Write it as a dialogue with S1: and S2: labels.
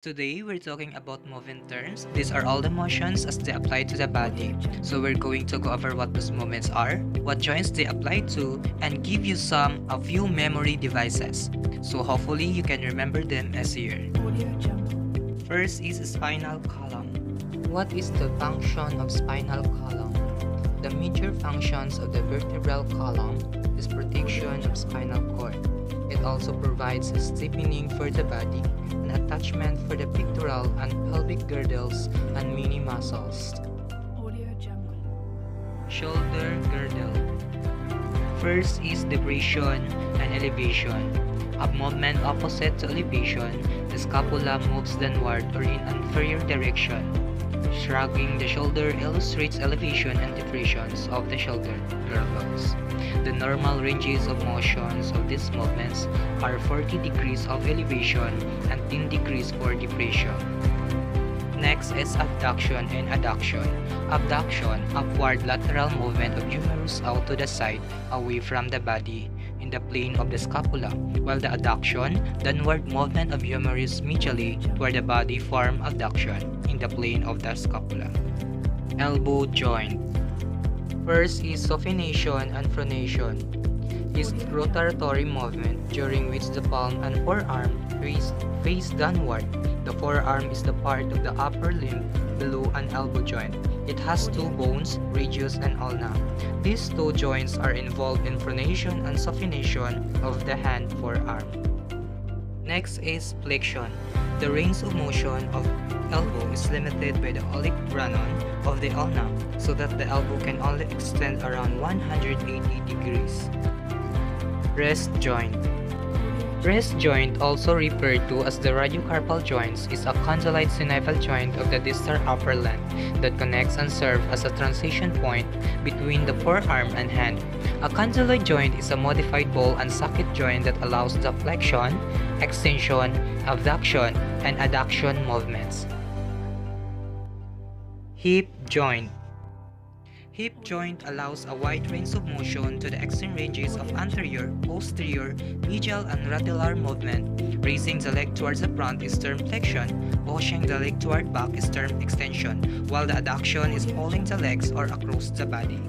S1: Today, we're talking about movement terms. These are all the motions as they apply to the body. So we're going to go over what those movements are, what joints they apply to, and give you a few memory devices. So hopefully you can remember them as here. First is spinal column. What is the function of spinal column? The major functions of the vertebral column is protection of spinal cord. It also provides a stiffening for the body, an attachment for the pectoral and pelvic girdles and mini muscles. Shoulder girdle. First is depression and elevation. A movement opposite to elevation, the scapula moves downward or in inferior direction. Shrugging the shoulder illustrates elevation and depressions of the shoulder girdles. The normal ranges of motions of these movements are 40 degrees of elevation and 10 degrees for depression. Next is abduction and adduction. Abduction, upward lateral movement of humerus out to the side, away from the body, in the plane of the scapula, while the adduction, downward movement of humerus medially toward the body form abduction, in the plane of the scapula. Elbow joint. First is supination and pronation. Is rotatory movement during which the palm and forearm face downward. The forearm is the part of the upper limb below an elbow joint. It has two bones, radius and ulna. These two joints are involved in pronation and supination of the hand forearm. Next is flexion. The range of motion of elbow is limited by the olecranon of the ulna, so that the elbow can only extend around 180 degrees. Rest joint. Rest joint, also referred to as the radiocarpal joints, is a condylite synovial joint of the distal upper limb that connects and serves as a transition point between the forearm and hand. A condyloid joint is a modified ball and socket joint that allows the flexion, extension, abduction, and adduction movements. Hip joint. Hip joint allows a wide range of motion to the extreme ranges of anterior, posterior, medial, and lateral movement. Raising the leg towards the front is termed flexion, pushing the leg toward back is termed extension, while the adduction is pulling the legs or across the body.